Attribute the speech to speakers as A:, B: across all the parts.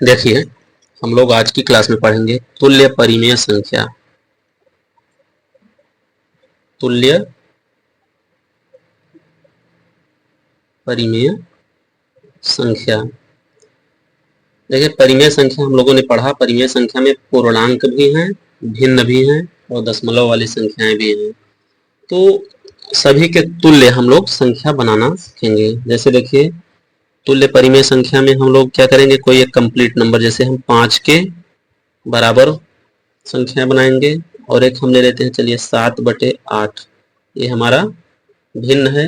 A: देखिए, हम लोग आज की क्लास में पढ़ेंगे तुल्य परिमेय संख्या। तुल्य परिमेय संख्या। देखिए, परिमेय संख्या हम लोगों ने पढ़ा। परिमेय संख्या में पूर्णांक भी हैं, भिन्न भी हैं और दशमलव वाली संख्याएं भी हैं। तो सभी के तुल्य हम लोग संख्या बनाना सीखेंगे। जैसे देखिए, तुल्य परिमेय संख्या में हम लोग क्या करेंगे, कोई एक कंप्लीट नंबर, जैसे हम 5 के बराबर संख्या बनाएंगे और एक हम ले लेते हैं, चलिए 7/8, ये हमारा भिन्न है,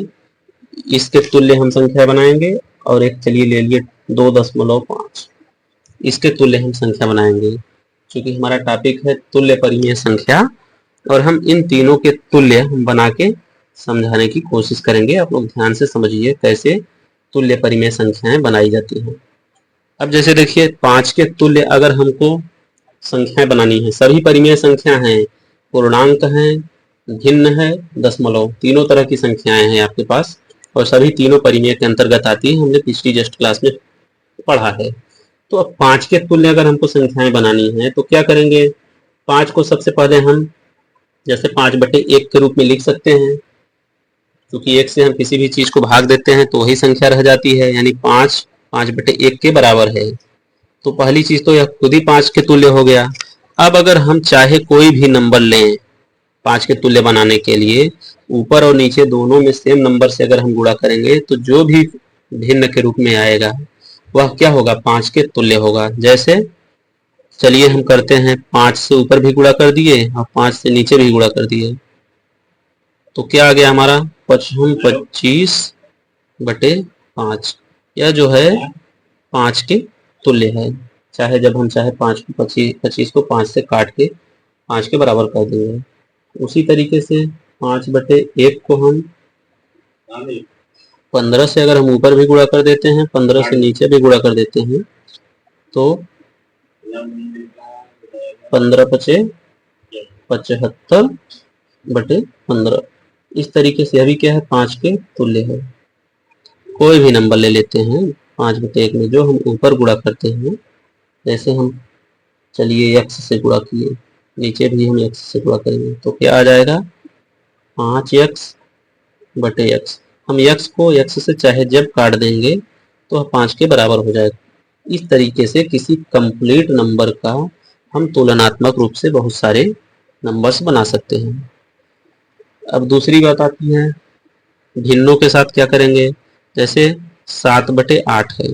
A: इसके तुल्य हम संख्या बनाएंगे। और एक चलिए ले लिए 2.5, इसके तुल्य हम संख्या बनाएंगे। क्योंकि हमारा टॉपिक है तुल्य परिमेय संख्या और हम इन तीनों के तुल्य हम बना के समझाने की कोशिश करेंगे। आप लोग ध्यान से समझिए कैसे तुल्य परिमेय संख्याएं बनाई जाती हैं। अब जैसे देखिए, 5 के तुल्य अगर हमको संख्याएं बनानी है, सभी परिमेय संख्या हैं, पूर्णांक हैं, भिन्न है, दशमलव, तीनों तरह की संख्याएं हैं आपके पास और सभी तीनों परिमेय के अंतर्गत आती है, हमने पिछली जस्ट क्लास में पढ़ा है। तो अब 5 के तुल्य अगर हमको संख्याएं बनानी है तो क्या करेंगे, 5 को सबसे पहले हम जैसे 5/1 के रूप में लिख सकते हैं, क्योंकि 1 से हम किसी भी चीज को भाग देते हैं तो वही संख्या रह जाती है, यानी 5 5/1 के बराबर है। तो पहली चीज तो यह खुद ही 5 के तुल्य हो गया। अब अगर हम चाहे कोई भी नंबर लें 5 के तुल्य बनाने के लिए, ऊपर और नीचे दोनों में सेम नंबर से अगर हम गुणा करेंगे तो जो भी भिन्न के रूप में आएगा वह क्या होगा, 5 के तुल्य होगा। जैसे चलिए हम करते हैं, 5 से ऊपर भी गुणा कर दिए और 5 से नीचे भी गुणा कर दिए, तो क्या आ गया हमारा 25/5। यह जो है 5 के तुल्य है। चाहे जब हम चाहे 25 को 5 से काट के 5 के बराबर कर देंगे। उसी तरीके से 5/1 को हम 15 से अगर हम ऊपर भी गुणा कर देते हैं, 15 से नीचे भी गुणा कर देते हैं, तो 15×5=75/15। इस तरीके से अभी क्या है, 5 के तुल्य है। कोई भी नंबर ले लेते हैं 5/1 में जो हम ऊपर गुणा करते हैं, जैसे हम चलिए x से गुणा किए, नीचे भी हम x से गुणा करेंगे तो क्या आ जाएगा 5x/x। हम x को x से चाहे जब काट देंगे तो 5 के बराबर हो जाएगा। इस तरीके से किसी कंप्लीट नंबर का हम तुलनात्मक रूप से बहुत सारे नंबर्स बना सकते हैं। अब दूसरी बात आती है भिन्नों के साथ क्या करेंगे। जैसे 7/8 है,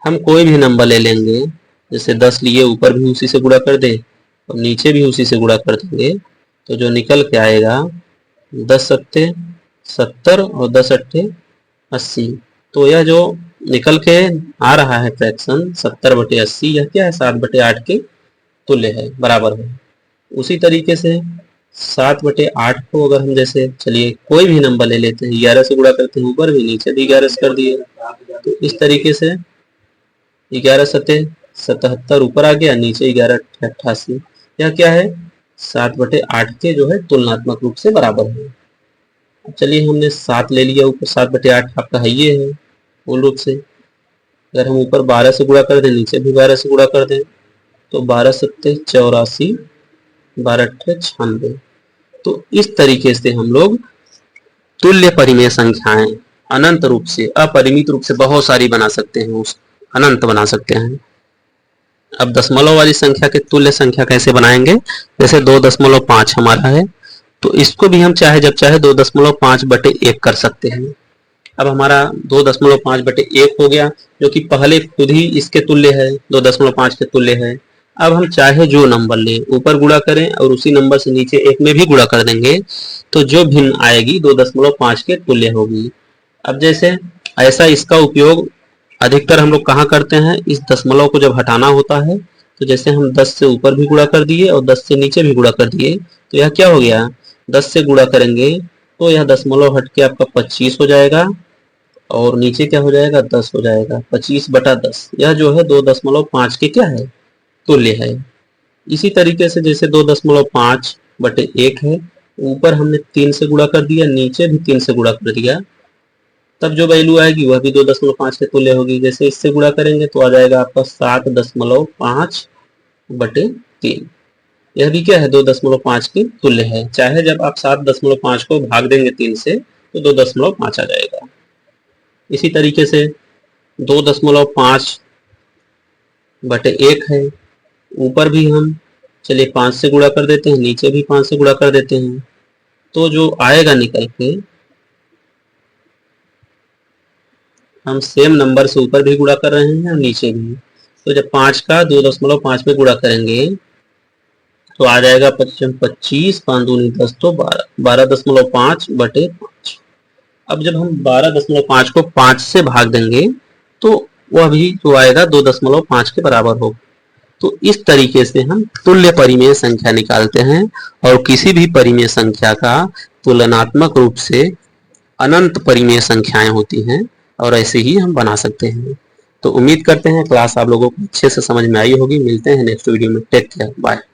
A: हम कोई भी नंबर ले लेंगे, जैसे 10 लिए, ऊपर भी उसी से गुणा कर दे और नीचे भी उसी से गुणा कर देंगे, तो जो निकल के आएगा 10×7 = 70 और 10×8 = 80। तो यह जो निकल के आ रहा है फ्रैक्शन 70/80, यह क्या है, 7/8 के तुल्य है, बराबर है। उसी तरीके से 7/8 को अगर हम जैसे चलिए कोई भी नंबर ले लेते हैं, 11 से गुणा करते हैं, ऊपर भी नीचे भी 11 से कर दिए, तो इस तरीके से 11×7 = 77 ऊपर आ गया, नीचे 11×8 = 88। यह क्या है, 7/8 के जो है तुलनात्मक रूप से बराबर है। अब चलिए हमने 7 ले लिया, ऊपर 7/8 आपका है ये है मूल रूप से। अगर हम ऊपर 12 से गुणा कर दें, नीचे भी 12 से गुणा कर दें, तो 12×7 = 84, 12×8 = 96। तो इस तरीके से हम लोग तुल्य परिमेय संख्याएं अनंत रूप से, अपरिमित रूप से बहुत सारी बना सकते हैं, उस अनंत बना सकते हैं। अब दशमलव वाली संख्या के तुल्य संख्या कैसे बनाएंगे, जैसे 2.5 हमारा है, तो इसको भी हम चाहे जब चाहे 2.5/1 कर सकते हैं। अब हमारा 2.5/1 हो गया, जो कि पहले खुद ही इसके तुल्य है, 2.5 के तुल्य है। अब हम चाहे जो नंबर लें, ऊपर गुणा करें और उसी नंबर से नीचे एक में भी गुणा कर देंगे, तो जो भिन्न आएगी 2.5 के तुल्य होगी। अब जैसे ऐसा इसका उपयोग अधिकतर हम लोग कहाँ करते हैं, इस दशमलव को जब हटाना होता है, तो जैसे हम 10 से ऊपर भी गुणा कर दिए और 10 से नीचे भी गुणा कर दिए, तो यह क्या हो गया, 10 से गुणा करेंगे तो यह दशमलव हट के आपका 25 हो जाएगा और नीचे क्या हो जाएगा, 10 हो जाएगा, 25/10। यह जो है 2.5 के क्या है, तुल्य है। इसी तरीके से जैसे 2.5/1 है, ऊपर हमने 3 से गुणा कर दिया, नीचे भी 3 से गुणा कर दिया, तब जो वैल्यू आएगी वह भी 2.5 के तुल्य होगी। जैसे इससे गुणा करेंगे तो आ जाएगा आपका 7.5/3। यह भी क्या है, 2.5 के तुल्य है। चाहे जब आप 7.5 को भाग देंगे 3 से तो 2.5 आ जाएगा। इसी तरीके से 2.5/1 है। ऊपर भी हम चलिए 5 से गुणा कर देते हैं, नीचे भी 5 से गुणा कर देते हैं, तो जो आएगा निकल के, हम सेम नंबर से ऊपर भी गुणा कर रहे हैं और नीचे भी। तो जब 5 का 2.5 में गुणा करेंगे तो आ जाएगा 25, 5 दूनी 10 तो 12, 12.5/5। अब जब हम 12.5 को 5 से भाग देंगे तो वह भी जो आएगा 2.5 के बराबर होगा। तो इस तरीके से हम तुल्य परिमेय संख्या निकालते हैं और किसी भी परिमेय संख्या का तुलनात्मक रूप से अनंत परिमेय संख्याएं होती हैं और ऐसे ही हम बना सकते हैं। तो उम्मीद करते हैं क्लास आप लोगों को अच्छे से समझ में आई होगी। मिलते हैं नेक्स्ट वीडियो में। Take care, bye.